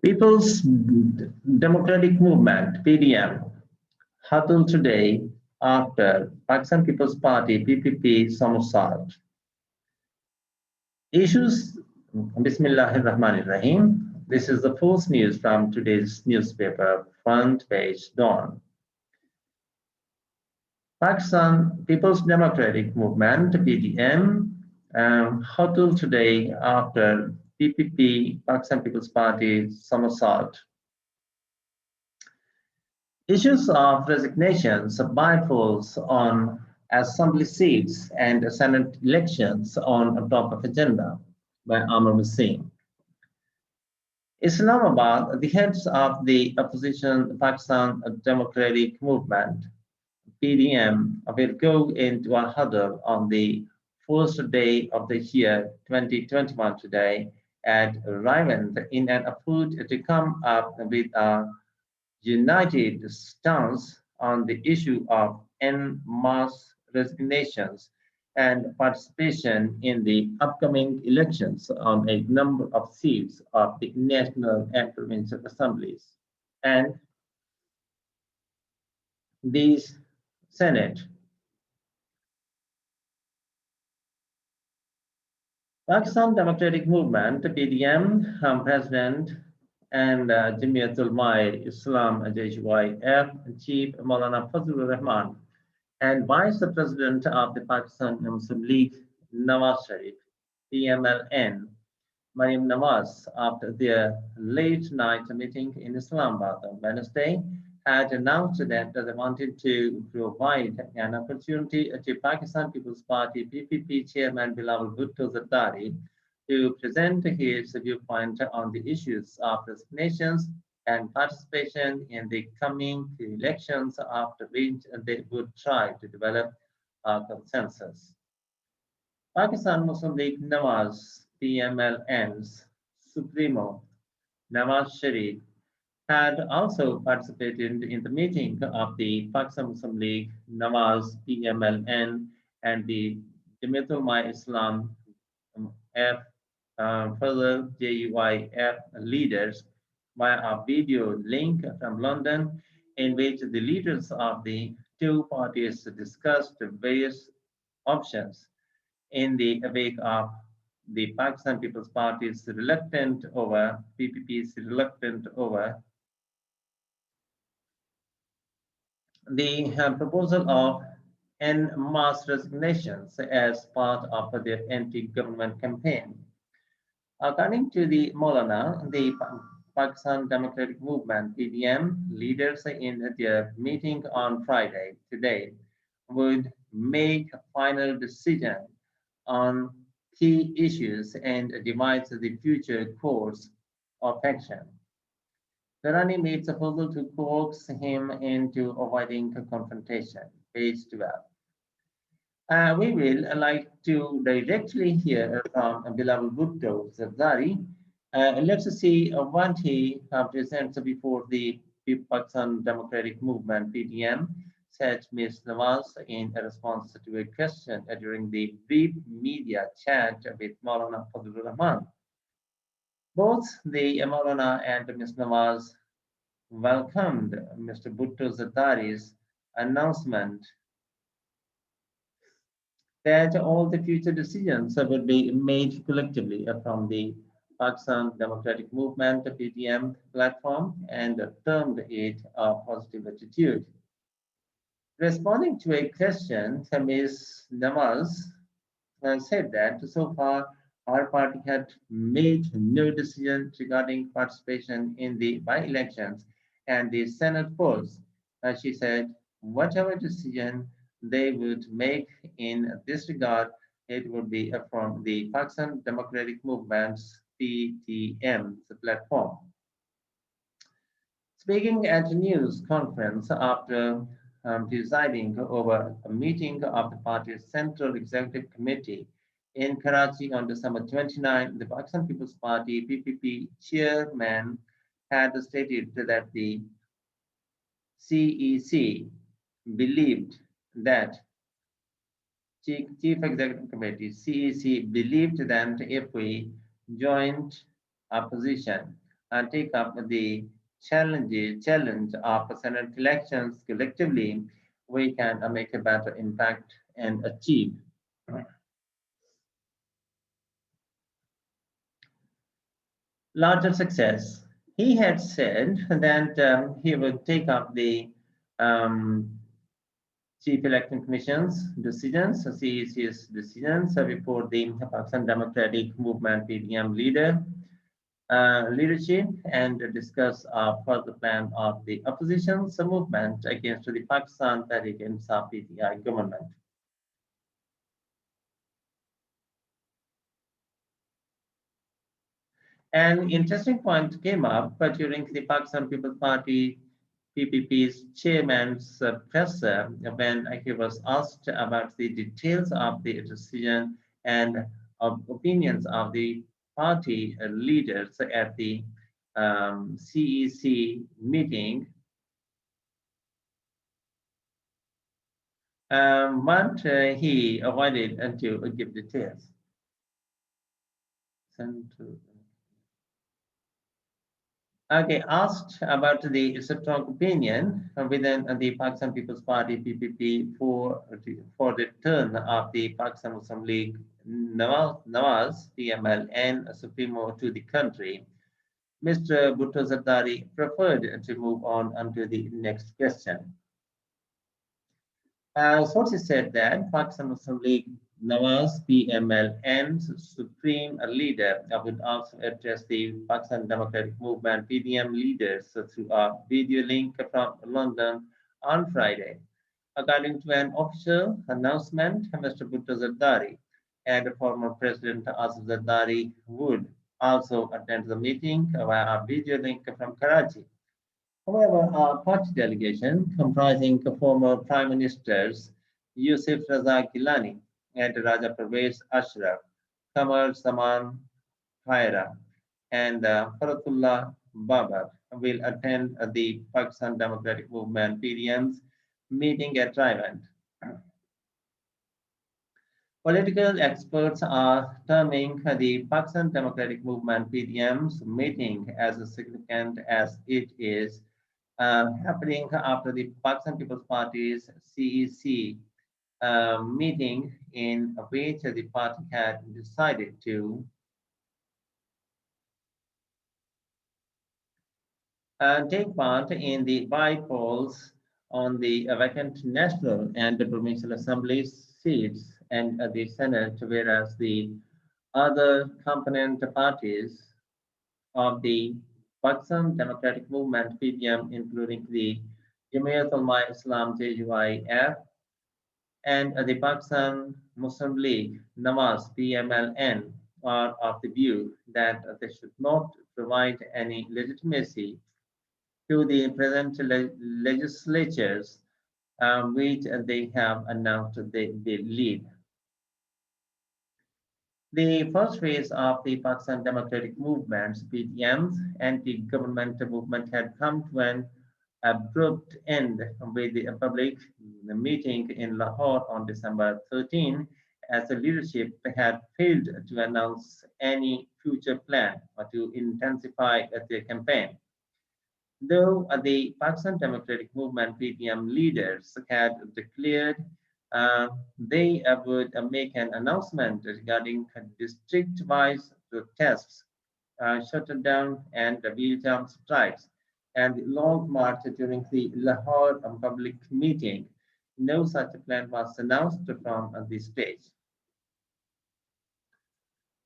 People's Democratic Movement (PDM) huddled today after Pakistan People's Party (PPP) Samosat. Issues. Bismillahir Rahmanir Rahim. This is the first news from today's newspaper front page dawn. Pakistan People's Democratic Movement (PDM) huddled today after PPP Pakistan People's Party Samosat. Issues of resignations, bypolls on assembly seats and Senate elections on top of agenda by Amr Hussain. Islamabad, the heads of the opposition Pakistan Democratic Movement (PDM) will go into a huddle on the first day of the year 2021 today at Ravand in an effort to come up with a united stance on the issue of en masse resignations and participation in the upcoming elections on a number of seats of the national and provincial assemblies and the Senate. Pakistan Democratic Movement (PDM) President and Jamiatul Ulama Islam JYF Chief Maulana Fazlur Rahman and Vice President of the Pakistan Muslim League Nawaz Sharif (PMLN) Mariam Nawaz, after their late night meeting in Islamabad on Wednesday, had announced that they wanted to provide an opportunity to Pakistan People's Party (PPP) Chairman Bilawal Bhutto Zardari to present his viewpoint on the issues of resignations and participation in the coming elections, after which they would try to develop a consensus. Pakistan Muslim League Nawaz (PMLN's) Supremo Nawaz Sharif had also participated in the meeting of the Pakistan Muslim League Nawaz (PMLN) and the Jamiatul Ulama Islam F further JUIF leaders via a video link from London, in which the leaders of the two parties discussed various options in the wake of the Pakistan People's Party's reluctant over PPP's reluctant over the proposal of en masse resignations as part of their anti-government campaign. According to the Maulana, the Pakistan Democratic Movement (PDM) leaders in their meeting on Friday today would make a final decision on key issues and devise the future course of action. Durrani makes a proposal to coax him into avoiding confrontation. Page 12. We will like to directly hear from Bilawal Bhutto Zardari. Let's see what he presents before the Pakistan Democratic Movement (PDM), said Ms. Nawaz in response to a question during the brief media chat with Maulana Fazlur Rahman. Both the Maulana and Ms. Nawaz welcomed Mr. Bhutto Zardari's announcement that all the future decisions will be made collectively from the Pakistan Democratic Movement (PDM) platform, and termed it a positive attitude. Responding to a question, Ms. Nawaz said that so far our party had made no decision regarding participation in the by-elections and the Senate polls. She said, whatever decision they would make in this regard, it would be from the Pakistan Democratic Movement's PTM platform. Speaking at a news conference after presiding over a meeting of the party's Central Executive Committee in Karachi on December 29, the Pakistan People's Party (PPP) chairman had stated that the CEC believed that Chief Executive Committee (CEC) believed that if we joined opposition, take up the challenge of Senate elections collectively, we can make a better impact and achieve larger success. He had said that he would take up the um, Chief Election Commission's decisions, CEC's decisions before the Pakistan Democratic Movement (PDM) leadership and discuss further plan of the opposition's movement against the Pakistan Tehreek-e-Insaf PTI government. An interesting point came up during the Pakistan People's Party PPP's chairman's presser when he was asked about the details of the decision and opinions of the party leaders at the CEC meeting. But he avoided to give details. Okay, asked about the strong opinion within the Pakistan People's Party (PPP) for the turn of the Pakistan Muslim League Nawaz PMLN Supremo to the country, Mr. Bhutto Zardari preferred to move on to the next question. Sources said that Pakistan Muslim League Nawaz PMLN's supreme leader would also address the Pakistan Democratic Movement PDM leaders through a video link from London on Friday. According to an official announcement, Mr. Bhutto Zardari and former President Asif Zardari would also attend the meeting via a video link from Karachi. However, a party delegation comprising former Prime Ministers Yusuf Raza Gilani and Raja Pervez Ashraf, Qamar Zaman Khaira, and Faratullah Babar will attend the Pakistan Democratic Movement (PDM's) meeting at Raiwand. Political experts are terming the Pakistan Democratic Movement (PDM's) meeting as significant as it is happening after the Pakistan People's Party's CEC meeting in which the party had decided to take part in the by-polls on the vacant national and the provincial assembly seats and the Senate, whereas the other component parties of the Pakistan Democratic Movement (PDM), including the Jamiat Ulama Islam (JUIF) and the Pakistan Muslim League (Nawaz PMLN), are of the view that they should not provide any legitimacy to the present legislatures which they have announced they lead. The first phase of the Pakistan Democratic Movement's (PDM's) anti-government movement had come to an abrupt end with the public meeting in Lahore on December 13, as the leadership had failed to announce any future plan or to intensify their campaign. Though the Pakistan Democratic Movement (PDM) leaders had declared they would make an announcement regarding district-wise protests, shutdown, and wheel-jam strikes, and the long march during the Lahore public meeting. No such plan was announced from the stage.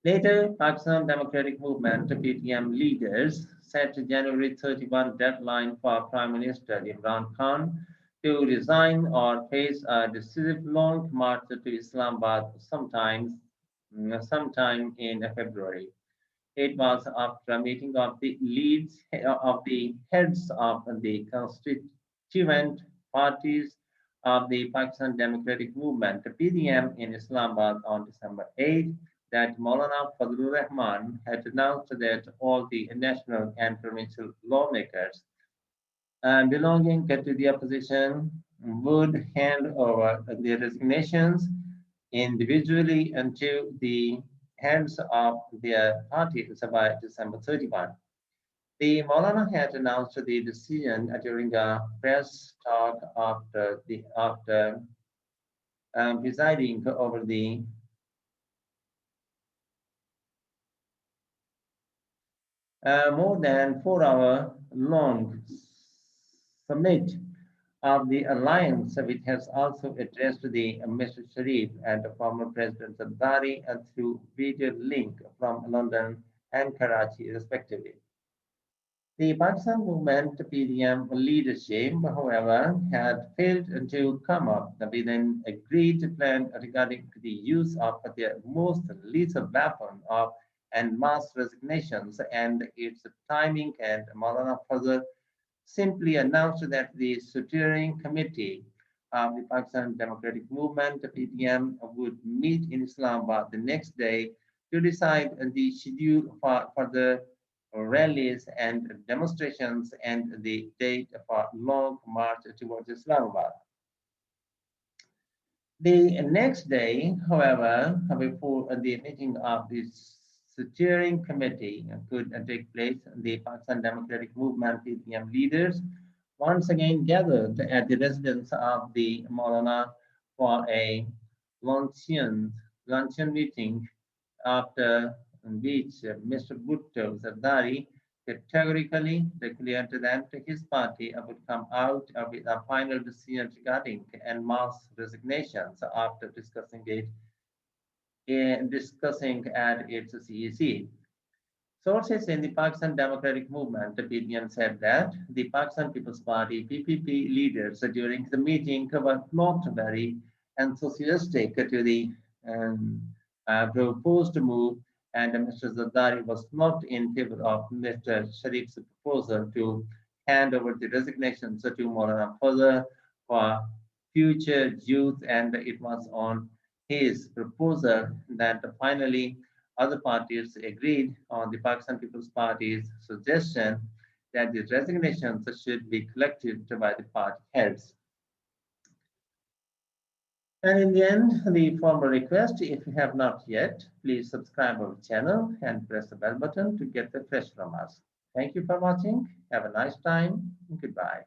Later, Pakistan Democratic Movement (PTM) leaders set January 31 deadline for Prime Minister Imran Khan to resign or face a decisive long march to Islamabad sometime in February. It was after a meeting of the heads of the constituent parties of the Pakistan Democratic Movement (PDM) in Islamabad on December 8 that Maulana Fazlur Rahman had announced that all the national and provincial lawmakers belonging to the opposition would hand over their resignations individually into the hands of their parties by December 31. The Maulana had announced the decision during a press talk after presiding over the more than 4 hour long summit of the alliance, which has also addressed the Mr. Sharif and the former President Zardari through video link from London and Karachi, respectively. The Pakistan movement PDM leadership, however, had failed to come up with an agreed plan regarding the use of their most lethal weapon of and mass resignations and its timing, and Maulana Fazl simply announced that the steering committee of the Pakistan Democratic Movement (PDM) would meet in Islamabad the next day to decide the schedule for the rallies and demonstrations and the date for long march towards Islamabad. The next day, however, before the meeting of the steering committee could take place, the Pakistan Democratic Movement (PDM) leaders once again gathered at the residence of the Maulana for a luncheon, luncheon meeting, after which Mr. Bhutto Zardari categorically declared that his party would come out with a final decision regarding en masse resignations after discussing at its CEC. Sources in the Pakistan Democratic Movement (PDM) said that the Pakistan People's Party (PPP) leaders during the meeting were not very enthusiastic to the proposed move, and Mr. Zardari was not in favor of Mr. Sharif's proposal to hand over the resignations to Maulana Fazl for future use, and it was on his proposal that finally other parties agreed on the Pakistan People's Party's suggestion that the resignations should be collected by the party heads. And in the end, the formal request, if you have not yet, please subscribe our channel and press the bell button to get the fresh from us. Thank you for watching. Have a nice time. Goodbye.